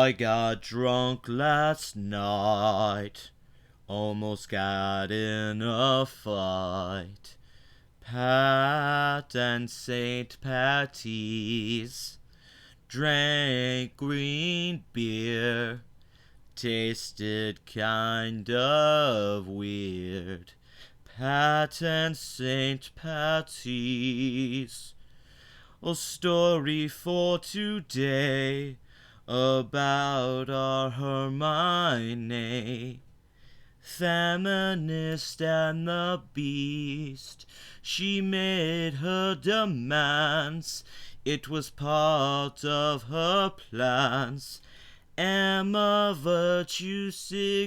I got drunk last night, almost got in a fight. Pat and St. Patty's drank green beer, tasted kind of weird. Pat and St. Patty's, a story for today about our Hermione, feminist and the beast. She made her demands, it was part of her plans. Emma virtue signaling.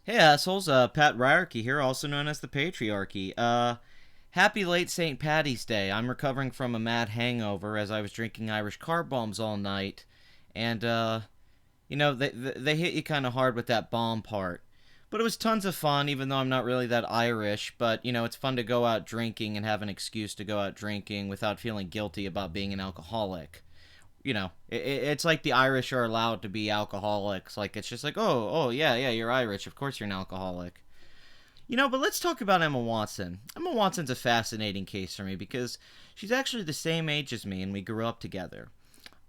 Hey assholes, Pat Ryerke here, also known as the Patriarchy. Happy late St. Patty's Day. I'm recovering from a mad hangover as I was drinking Irish car bombs all night. And, they hit you kind of hard with that bomb part. But it was tons of fun, even though I'm not really that Irish. But, it's fun to go out drinking and have an excuse to go out drinking without feeling guilty about being an alcoholic. It's like the Irish are allowed to be alcoholics. Like, it's just like, oh, yeah, you're Irish. Of course you're an alcoholic. But let's talk about Emma Watson. Emma Watson's a fascinating case for me because she's actually the same age as me and we grew up together.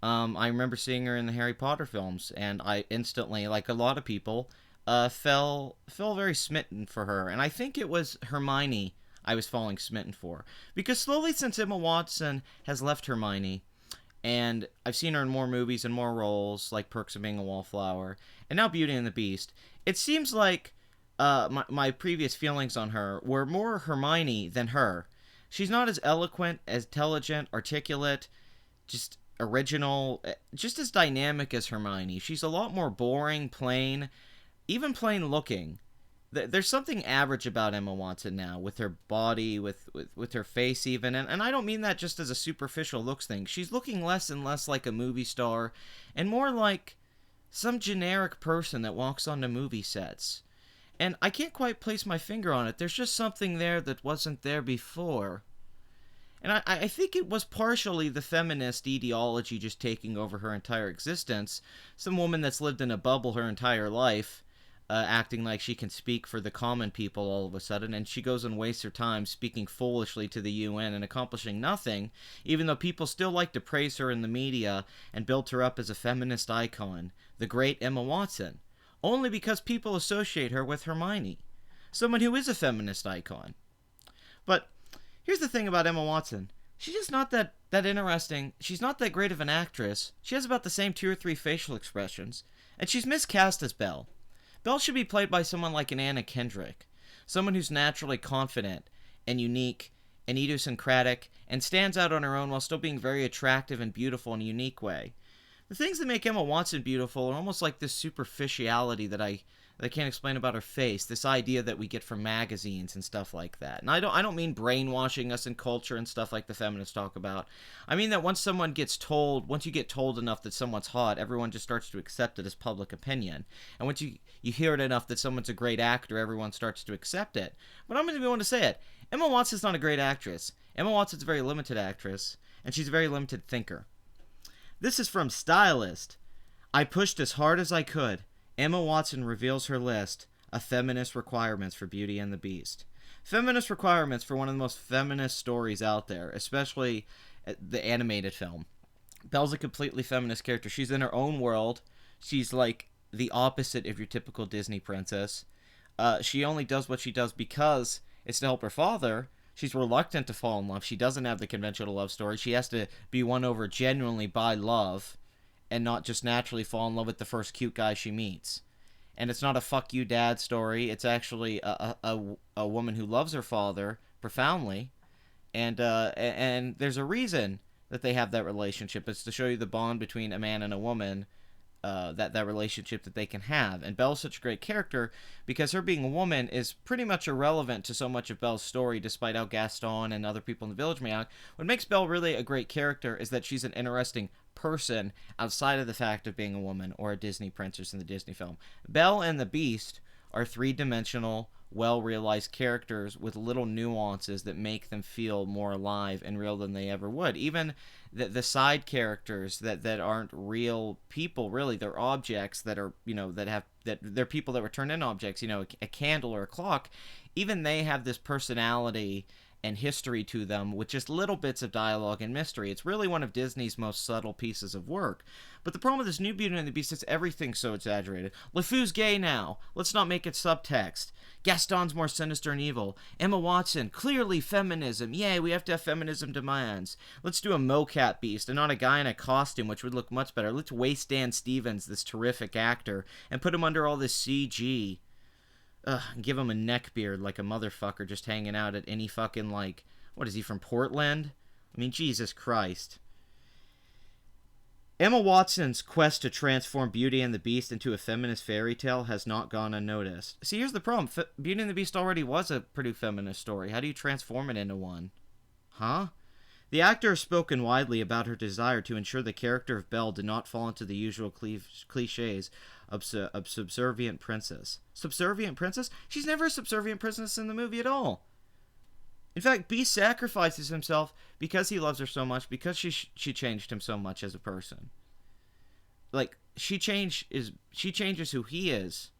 I remember seeing her in the Harry Potter films and I instantly, like a lot of people, fell very smitten for her. And I think it was Hermione I was falling smitten for. Because slowly since Emma Watson has left Hermione, and I've seen her in more movies and more roles, like Perks of Being a Wallflower, and now Beauty and the Beast. It seems like my previous feelings on her were more Hermione than her. She's not as eloquent, as intelligent, articulate, just original, just as dynamic as Hermione. She's a lot more boring, plain, even plain looking. There's something average about Emma Watson now, with her body, with her face even, and I don't mean that just as a superficial looks thing. She's looking less and less like a movie star, and more like some generic person that walks onto movie sets. And I can't quite place my finger on it. There's just something there that wasn't there before. And I think it was partially the feminist ideology just taking over her entire existence. Some woman that's lived in a bubble her entire life, acting like she can speak for the common people all of a sudden, and she goes and wastes her time speaking foolishly to the UN and accomplishing nothing, even though people still like to praise her in the media and build her up as a feminist icon, the great Emma Watson, only because people associate her with Hermione, someone who is a feminist icon. But here's the thing about Emma Watson. She's just not that interesting. She's not that great of an actress. She has about the same 2 or 3 facial expressions, and she's miscast as Belle. Belle should be played by someone like an Anna Kendrick, someone who's naturally confident and unique and idiosyncratic and stands out on her own while still being very attractive and beautiful in a unique way. The things that make Emma Watson beautiful are almost like this superficiality that I can't explain about her face, this idea that we get from magazines and stuff like that. And I don't mean brainwashing us in culture and stuff like the feminists talk about. I mean that once you get told enough that someone's hot, everyone just starts to accept it as public opinion. And once you hear it enough that someone's a great actor, everyone starts to accept it. But I'm going to be one to say it. Emma Watson's not a great actress. Emma Watson's a very limited actress, and she's a very limited thinker. This is from Stylist. I pushed as hard as I could. Emma Watson reveals her list of feminist requirements for Beauty and the Beast. Feminist requirements for one of the most feminist stories out there, especially the animated film. Belle's a completely feminist character. She's in her own world. She's like the opposite of your typical Disney princess. She only does what she does because it's to help her father. She's reluctant to fall in love. She doesn't have the conventional love story. She has to be won over genuinely by love and not just naturally fall in love with the first cute guy she meets. And it's not a fuck you dad story. It's actually a woman who loves her father profoundly. And there's a reason that they have that relationship. It's to show you the bond between a man and a woman, that relationship that they can have. And Belle's such a great character because her being a woman is pretty much irrelevant to so much of Belle's story, despite how Gaston and other people in the village may act. What makes Belle really a great character is that she's an interesting person outside of the fact of being a woman or a Disney princess in the Disney film. Belle and the Beast are 3-dimensional well realized characters with little nuances that make them feel more alive and real than they ever would. Even the side characters that aren't real people, really, they're objects that are, that they're people that were turned into objects, a candle or a clock. Even they have this personality and history to them with just little bits of dialogue and mystery. It's really one of Disney's most subtle pieces of work. But the problem with this new Beauty and the Beast is everything's so exaggerated. LeFou's gay now. Let's not make it subtext. Gaston's more sinister and evil. Emma Watson, clearly feminism. Yay, we have to have feminism demands. Let's do a mocap beast and not a guy in a costume, which would look much better. Let's waste Dan Stevens, this terrific actor, and put him under all this CG. And give him a neck beard like a motherfucker just hanging out at any fucking, what is he, from Portland? I mean, Jesus Christ. Emma Watson's quest to transform Beauty and the Beast into a feminist fairy tale has not gone unnoticed. See, here's the problem. Beauty and the Beast already was a pretty feminist story. How do you transform it into one? Huh? The actor has spoken widely about her desire to ensure the character of Belle did not fall into the usual cliches of subservient princess. Subservient princess? She's never a subservient princess in the movie at all. In fact, Beast sacrifices himself because he loves her so much, because she changed him so much as a person. She changes who he is.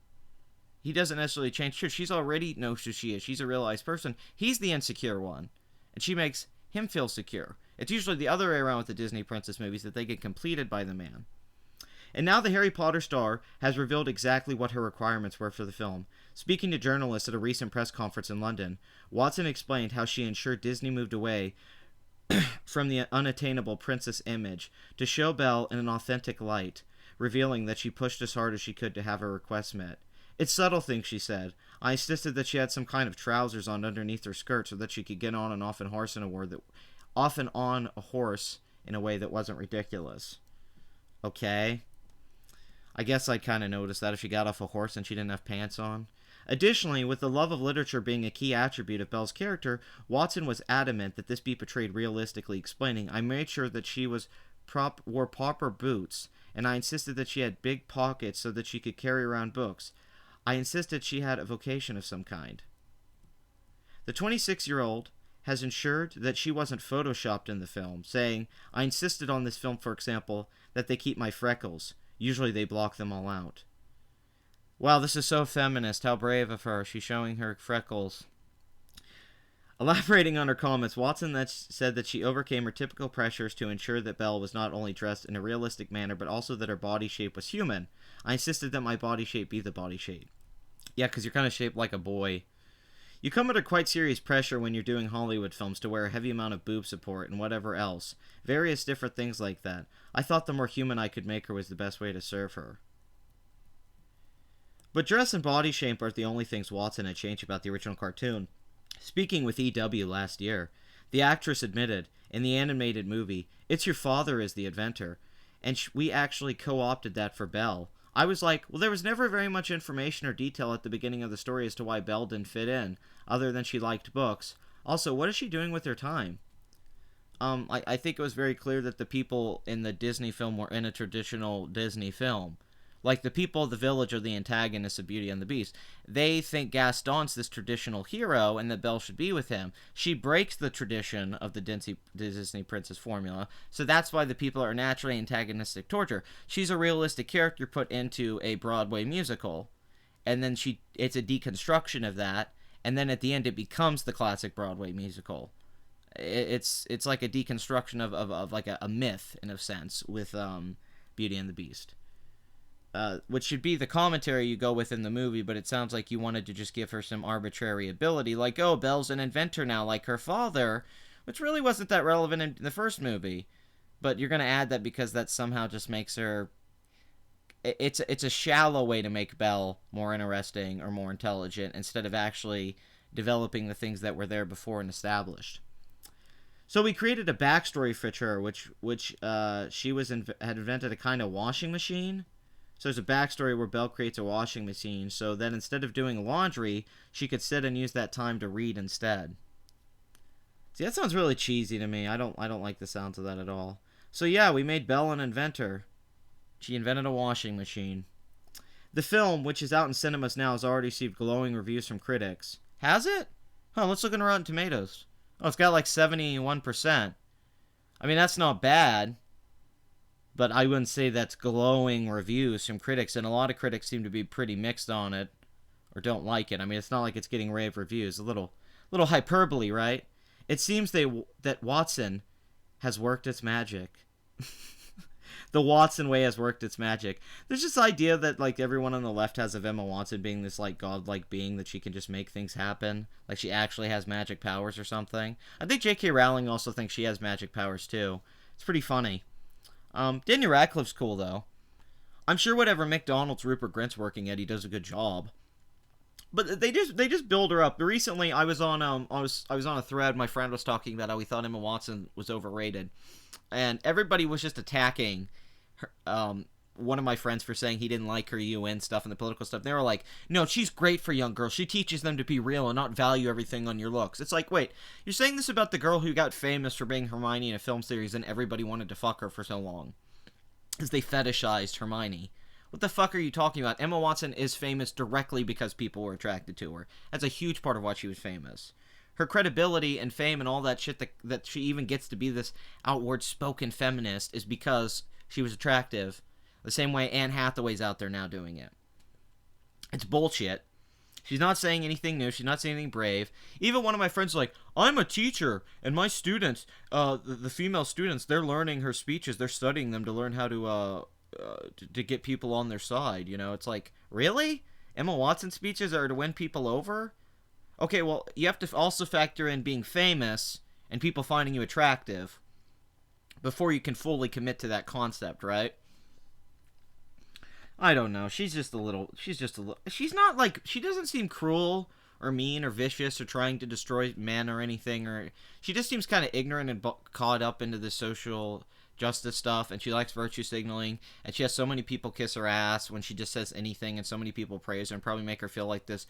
He doesn't necessarily change her. She's already knows who she is. She's a realized person. He's the insecure one. And she makes him feel secure. It's usually the other way around with the Disney princess movies, that they get completed by the man. And now the Harry Potter star has revealed exactly what her requirements were for the film. Speaking to journalists at a recent press conference in London, Watson explained how she ensured Disney moved away from the unattainable princess image to show Belle in an authentic light, revealing that she pushed as hard as she could to have her requests met. It's subtle things, she said. I insisted that she had some kind of trousers on underneath her skirt so that she could get on and off on a horse in a way that wasn't ridiculous. Okay. I guess I'd kind of notice that if she got off a horse and she didn't have pants on. Additionally, with the love of literature being a key attribute of Belle's character, Watson was adamant that this be portrayed realistically, explaining, I made sure that she wore proper boots, and I insisted that she had big pockets so that she could carry around books. I insisted she had a vocation of some kind. The 26-year-old has ensured that she wasn't photoshopped in the film, saying, I insisted on this film, for example, that they keep my freckles. Usually they block them all out. Wow, this is so feminist. How brave of her. She's showing her freckles. Elaborating on her comments, Watson said that she overcame her typical pressures to ensure that Belle was not only dressed in a realistic manner, but also that her body shape was human. I insisted that my body shape be the body shape. Yeah, because you're kind of shaped like a boy. You come under quite serious pressure when you're doing Hollywood films to wear a heavy amount of boob support and whatever else. Various different things like that. I thought the more human I could make her was the best way to serve her. But dress and body shape aren't the only things Watson had changed about the original cartoon. Speaking with EW last year, the actress admitted, in the animated movie, it's your father is the inventor, and we actually co-opted that for Belle. I was like, well, there was never very much information or detail at the beginning of the story as to why Belle didn't fit in, other than she liked books. Also, what is she doing with her time? I think it was very clear that the people in the Disney film were in a traditional Disney film. Like, the people of the village are the antagonists of Beauty and the Beast. They think Gaston's this traditional hero and that Belle should be with him. She breaks the tradition of the Disney princess formula, so that's why the people are naturally antagonistic towards her. She's a realistic character put into a Broadway musical, and then it's a deconstruction of that, and then at the end it becomes the classic Broadway musical. It's like a deconstruction of like a myth, in a sense, with Beauty and the Beast. Which should be the commentary you go with in the movie, but it sounds like you wanted to just give her some arbitrary ability, like, oh, Belle's an inventor now, like her father, which really wasn't that relevant in the first movie. But you're going to add that because that somehow just makes her... It's a shallow way to make Belle more interesting or more intelligent, instead of actually developing the things that were there before and established. So we created a backstory for her, which she had invented a kind of washing machine. So there's a backstory where Belle creates a washing machine, so that instead of doing laundry, she could sit and use that time to read instead. See, that sounds really cheesy to me. I don't like the sounds of that at all. So yeah, we made Belle an inventor. She invented a washing machine. The film, which is out in cinemas now, has already received glowing reviews from critics. Has it? Huh, let's look at Rotten Tomatoes. Oh, it's got like 71%. I mean, that's not bad, but I wouldn't say that's glowing reviews from critics, and a lot of critics seem to be pretty mixed on it or don't like it. I mean, it's not like it's getting rave reviews. A little hyperbole, right? It seems that Watson has worked its magic. The Watson way has worked its magic. There's this idea that like everyone on the left has of Emma Watson being this like godlike being that she can just make things happen, like she actually has magic powers or something. I think J.K. Rowling also thinks she has magic powers too. It's pretty funny. Daniel Radcliffe's cool though. I'm sure whatever McDonald's Rupert Grint's working at, he does a good job. But they just build her up. Recently, I was on a thread. My friend was talking about how he thought Emma Watson was overrated, and everybody was just attacking her, one of my friends for saying he didn't like her UN stuff and the political stuff. They were like, "No, she's great for young girls. She teaches them to be real and not value everything on your looks." It's like, wait, you're saying this about the girl who got famous for being Hermione in a film series and everybody wanted to fuck her for so long, because they fetishized Hermione. What the fuck are you talking about? Emma Watson is famous directly because people were attracted to her. That's a huge part of why she was famous. Her credibility and fame and all that shit that she even gets to be this outward spoken feminist is because she was attractive. The same way Anne Hathaway's out there now doing it. It's bullshit. She's not saying anything new. She's not saying anything brave. Even one of my friends was like, I'm a teacher, and my students, the female students, they're learning her speeches. They're studying them to learn how to get people on their side. You know, it's like, really? Emma Watson speeches are to win people over? Okay, well, you have to also factor in being famous and people finding you attractive before you can fully commit to that concept, right? I don't know. She's not like, she doesn't seem cruel or mean or vicious or trying to destroy men or anything, or she just seems kind of ignorant and caught up into the social justice stuff, and she likes virtue signaling, and she has so many people kiss her ass when she just says anything, and so many people praise her and probably make her feel like this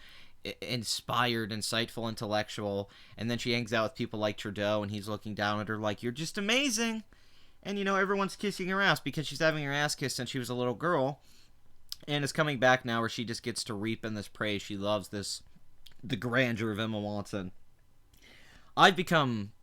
inspired, insightful intellectual, and then she hangs out with people like Trudeau, and he's looking down at her like, you're just amazing, and you know, everyone's kissing her ass because she's having her ass kissed since she was a little girl, and it's coming back now where she just gets to reap in this praise. She loves the grandeur of Emma Watson. I've become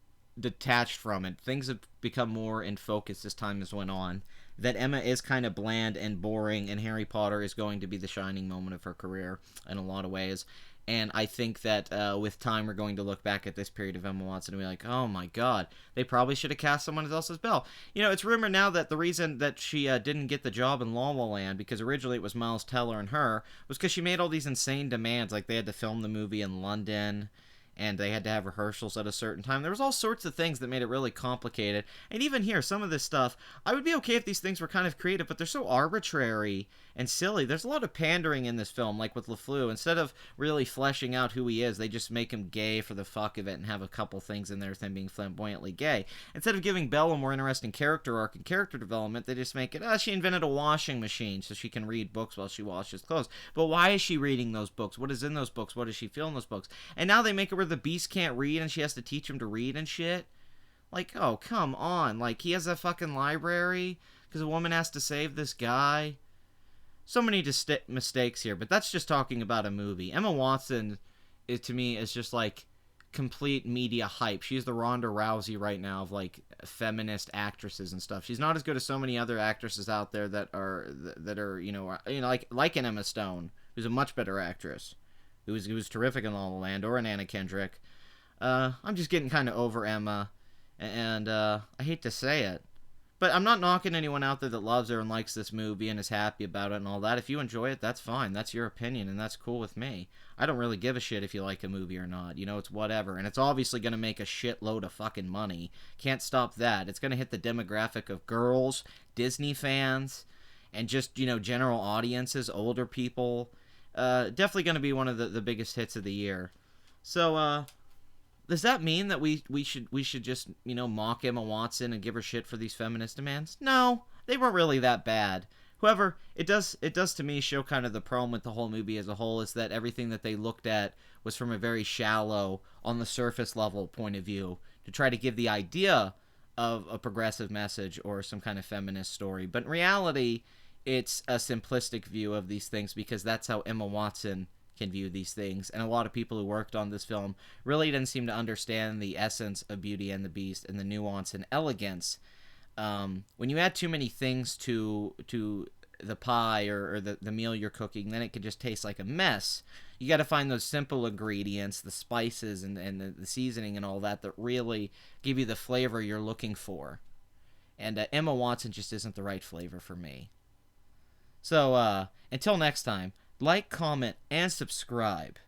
detached from it. Things have become more in focus as time has went on. That Emma is kind of bland and boring, and Harry Potter is going to be the shining moment of her career in a lot of ways. And I think that with time, we're going to look back at this period of Emma Watson and be like, oh my god, they probably should have cast someone else as Belle. You know, it's rumored now that the reason that she didn't get the job in La La Land, because originally it was Miles Teller and her, was because she made all these insane demands. Like, they had to film the movie in London, and they had to have rehearsals at a certain time. There was all sorts of things that made it really complicated. And even here, some of this stuff, I would be okay if these things were kind of creative, but they're so arbitrary and silly. There's a lot of pandering in this film, like with LeFleur. Instead of really fleshing out who he is, they just make him gay for the fuck of it and have a couple things in there with him being flamboyantly gay. Instead of giving Belle a more interesting character arc and character development, they just make it, she invented a washing machine so she can read books while she washes clothes. But why is she reading those books? What is in those books? What does she feel in those books? And now they make it where the Beast can't read and she has to teach him to read and shit. Like, oh, come on. Like, he has a fucking library because a woman has to save this guy. So many mistakes here, but that's just talking about a movie. Emma Watson, to me, is just like complete media hype. She's the Ronda Rousey right now of like feminist actresses and stuff. She's not as good as so many other actresses out there that are you know like an Emma Stone, who's a much better actress, who was terrific in La La Land, or an Anna Kendrick. I'm just getting kind of over Emma, and I hate to say it. But I'm not knocking anyone out there that loves her and likes this movie and is happy about it and all that. If you enjoy it, that's fine. That's your opinion, and that's cool with me. I don't really give a shit if you like a movie or not. You know, it's whatever. And it's obviously going to make a shitload of fucking money. Can't stop that. It's going to hit the demographic of girls, Disney fans, and just, you know, general audiences, older people. Definitely going to be one of the biggest hits of the year. So, does that mean that we should just, you know, mock Emma Watson and give her shit for these feminist demands? No, they weren't really that bad. However, it does to me show kind of the problem with the whole movie as a whole, is that everything that they looked at was from a very shallow, on the surface level point of view, to try to give the idea of a progressive message or some kind of feminist story. But in reality, it's a simplistic view of these things because that's how Emma Watson can view these things. And a lot of people who worked on this film really didn't seem to understand the essence of Beauty and the Beast and the nuance and elegance. When you add too many things to the pie or the meal you're cooking, then it can just taste like a mess. You got to find those simple ingredients, the spices and the seasoning and all that really give you the flavor you're looking for. And Emma Watson just isn't the right flavor for me. So until next time, like, comment, and subscribe.